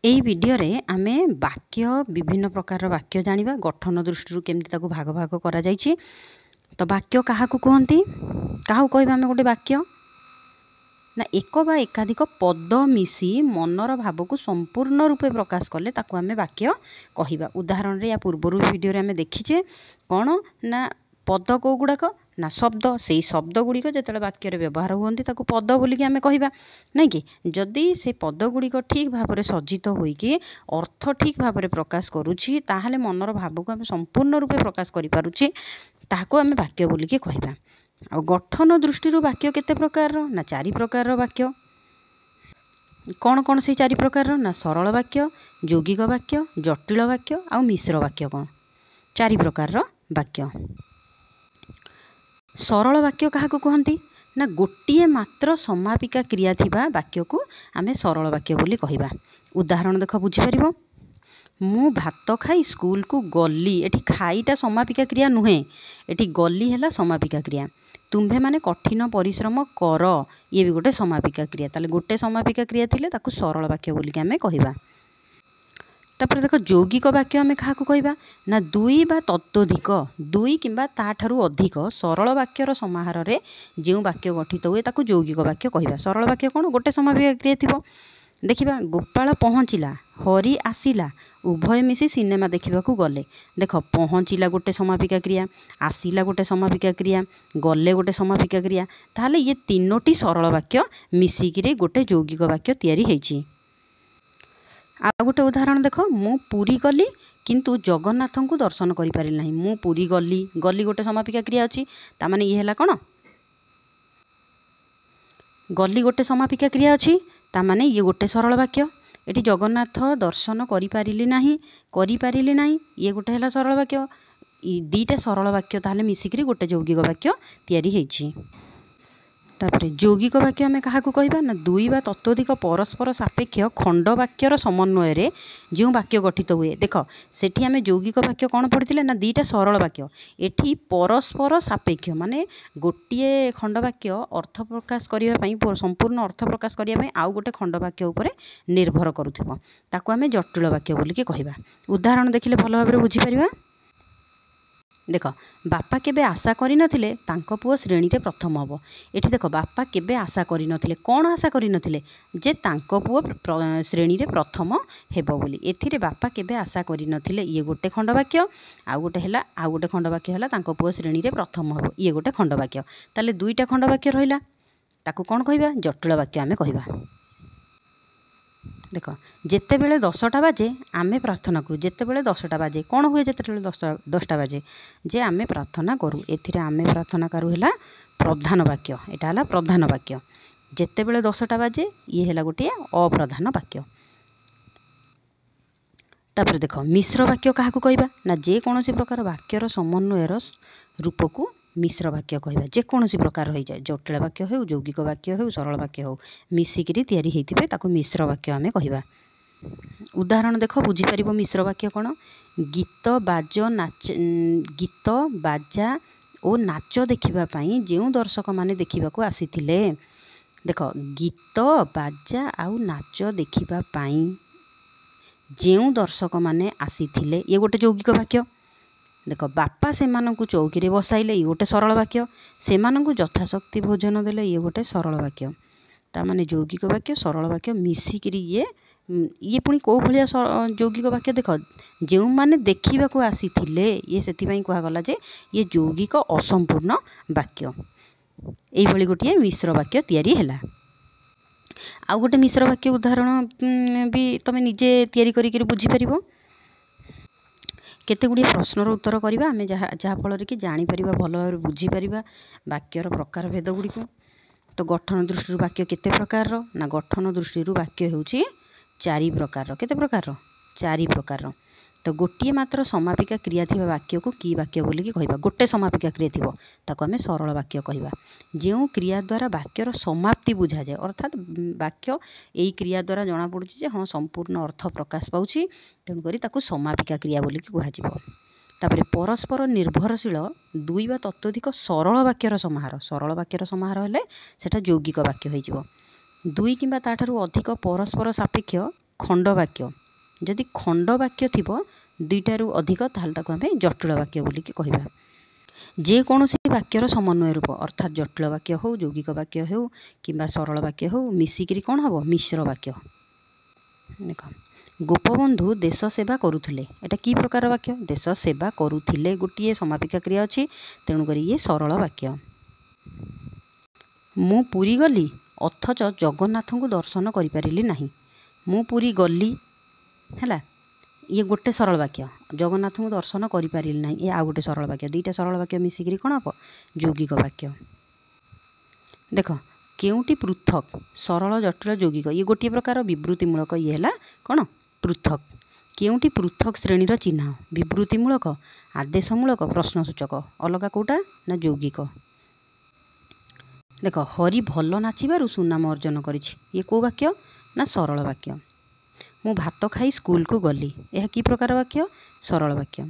एई video रे आमे वाक्य विभिन्न प्रकार वाक्य जानिबा गठन दृष्टि केमती ताकू भाग भाग करा जायछि। तो वाक्य काहाकू कहंती काहू कहबा आमे गोटे वाक्य ना एक बा एकाधिक पद मिसी मनर भाव को संपूर्ण रूपे प्रकाश कले ताकू आमे वाक्य कहिबा। उदाहरण रे या पूर्वरु वीडियो रे आमे देखिछे कोन ना पद को गुड़ाक ना शब्द से शब्द गुड़िक जो वाक्य व्यवहार हुंती ताकू पद बोलिकी आमे कहिबा नहीं कि जदि से पद गुड़िक ठीक भाव में सज्जित होइकी अर्थ ठीक भाव में प्रकाश करुछि ताहाले मनर भाव को आमे संपूर्ण रूपे प्रकाश करि पारुछि ताहाको आमे वाक्य बोलिकी कहिबा। आ गठन दृष्टि वाक्य केते प्रकार ना 4 प्रकार वाक्य। कौन कौन से 4 प्रकार ना सरल वाक्य, यौगिक वाक्य, जटिल वाक्य आ मिश्र वाक्य। कौन 4 प्रकार वाक्य। सरल वाक्य काहाकू कहंती ना गोटिए मात्र समापिका क्रिया थिबा वाक्य को आमे सरल वाक्य बोली कहिबा। उदाहरण देख बुझी परिबो। मु भात खाई स्कूल को गली एठी खाईटा समापिका क्रिया नुहे एठी गली हैला समापिका क्रिया। तुम्भे माने कठिन परिश्रम कर ये भी गोटे समापिका क्रिया। ताले गोटे समापिका क्रिया थिले ताकू सरल वाक्य बोली आमे कहिबा। तापर देख यौगिक वाक्य आमे काहाकू कहिबा ना 2 बा ततोधिक 2 किंबा ताठारु अधिक सरल वाक्यर समाहार रे जेउ वाक्य गठित हुए ताकू यौगिक वाक्य कहिबा। सरल वाक्य कोन गोटे समापिका क्रिया थिबो। देखिबा गोपाल पहुँचिला, हरि आसिला, उभय मिसी सिनेमा देखिबाकू गले। देख पहुँचिला गोटे समापिका क्रिया, आसिला गोटे समापिका क्रिया, गले गोटे समापिका क्रिया। ताहले ये तीनोटी सरल वाक्य मिसिकिरे गोटे यौगिक वाक्य तैयारी हेछि। आ गोटे उदाहरण देख मु पुरी गली किंतु जगन्नाथ को दर्शन करि पारिल नाही। मु पुरी गली गली गोटे समापिका क्रिया अछि ता माने ये हैला कोन गली गोटे समापिका क्रिया अछि ता माने ये गोटे सरल वाक्य। एटी जगन्नाथ दर्शन करि पारिली नाही ये गोटे हैला सरल वाक्य। ई दीटा सरल वाक्य ताहले मिसिकरी गोटे यौगिक वाक्य तैयारी हेछि। तापरे यौगिक वाक्य आमे काहाकू कहिबा ना 2 बा ततोधिक परस्पर सापेक्ष खंड वाक्यर समन्वय रे जो वाक्य गठित हुए। देख सेठी आमे यौगिक वाक्य कोन पढ़िथिले ना 2टा सरल वाक्य। एठी परस्पर सापेक्ष माने गोटिए खंड वाक्य अर्थ प्रकाश करिया पई संपूर्ण अर्थ प्रकाश करिया पई आउ गोटे खंड वाक्य उपरे निर्भर करूथिबो ताकू आमे जटिल वाक्य बोली के कहिबा। उदाहरण देखिले भलो भाबरे बुझी परिबा। देख बापा केबे आशा करि नथिले तांको पुओ श्रेणी रे प्रथम हबो। एठी देख बापा केबे आशा करि नथिले कोन आशा करि नथिले जे तांको पुओ श्रेणी रे प्रथम हेबो बोली। एथि रे बापा केबे आशा करि नथिले ये गोटे खंड वाक्य आ गोटे खंड वाक्य हैला तांको पुओ श्रेणी रे प्रथम हबो ये गोटे खंड वाक्य। ताले 2टा खंड वाक्य रहिला ताकू कोन कहिबा जटिल वाक्य आमे कहिबा। देख जेते बेले 10टा बाजे आमे प्रार्थना करू। जेते बेले 10टा बाजे कोन हुए जेते बेले 10टा बाजे जे आमे प्रार्थना करू। एथिरे आमे प्रार्थना करू हैला प्रधान वाक्य। एटा हला प्रधान वाक्य। जेते बेले 10टा बाजे ये हैला गोटे अप्रधान वाक्य। तापर देख मिश्र वाक्य काहाकू कहिबा ना जे कोनोसी प्रकार वाक्यर समन्वयर रूप को मिश्र वाक्य कहिबा। जे कोनोसी प्रकार होई जाय जटिल वाक्य हो यौगिक वाक्य हो सरल वाक्य हो मिसिकिरी तैयारी हेतिबे ताकू मिश्र वाक्य आमे कहिबा। उदाहरण देख बुझी परिबो मिश्र वाक्य कोन गीत बाजा ओ नाच देखिबा पई जेउ दर्शक माने देखिबा को आसीथिले। देख गीत बाजा आउ नाच देखिबा पई जेउ दर्शक माने आसीथिले ये गोटे यौगिक वाक्य। देख बापा सेमानंकु चौकी रे बसाइले ये गोटे सरल वाक्य। सेमानंकु यथाशक्ति भोजन देले ये गोटे सरल वाक्य। ता माने यौगिक वाक्य सरल वाक्य मिसिकिरी ये पुणी को भलिया यौगिक वाक्य। देख जेउ माने देखिबा को आसीथिले ये सेति पई कुहा गला जे ये यौगिक असंपूर्ण वाक्य। एई भली गोटिए मिश्र वाक्य तैयारी हैला। आ गोटे मिश्र वाक्य उदाहरण भी तमे निजे तैयारी करी के बुझी परिबो। केते गुडी प्रश्नर उत्तर करिबा आमे जहा फल कि जानि परिबा भलो भाबरे बुझी परिबा वाक्यर प्रकार भेद गुडी को। तो गठन दृष्टि वाक्य केते प्रकार ना गठन दृष्टि वाक्य हेउची 4 प्रकार। केते प्रकार 4 प्रकार। तो गोटिए मात्र समापिका क्रिया थिबा वाक्य को की वाक्य बोली कि कहिबा। गोटे समापिका क्रिया थिबो ताको आमे सरल वाक्य कहिबा। जेउ क्रिया द्वारा वाक्यर समाप्ति बुझा जाय अर्थात वाक्य एई क्रिया द्वारा जना पडुची जे हां संपूर्ण अर्थ प्रकाश पाउची तेनु करी ताको समापिका क्रिया बोली कि कुहा जिवो। तापरे परस्पर निर्भरशील 2 बा ततोधिक सरल वाक्यर समाहार हेले सेटा यौगिक वाक्य होई जिवो। 2 किंबा ताठारु अधिक परस्पर सापेक्ष खंड वाक्य जदि खंड वाक्य थिबो दुईटारू अधिक ताहले ताको आमे जटिल वाक्य बोली कहबा। जेकोसी वाक्यर समन्वय रूप अर्थात जटिल वाक्य हो यौगिक वाक्य हो किंबा सरल वाक्य हो मिसिकी कौन हम मिश्र वाक्य। देख गोपबंधु देश सेवा करुले एटा की प्रकार वाक्य देश सेवा करुले गोटे समापिका क्रिया अच्छी तेणुक ये सरल वाक्य। मु पुरी गली अथच जगन्नाथ को दर्शन करि नाही मु पुरी गली है ये गोटे सरल वाक्य जगन्नाथ को दर्शन करि ना ये आ गोटे सरल वाक्य दुईटा सरल वाक्य मिसिकी कौन हम यौगिक वाक्य। देख केउटी पृथक सरल जटिल यौगिक ये गोटे प्रकार विवृत्तिमूलक ये है कौन पृथक केउटी पृथक श्रेणीर चिन्ह विवृत्तिमूलक आदेशमूलक प्रश्नसूचक अलगा कौटा ना यौगिक। देख हरि भल नाचिबारु सुनाम अर्जन करिछि ये को वाक्य ना सरल वाक्य। मु भात खाई स्कूल को गली यह की प्रकार वाक्य सरल वाक्य।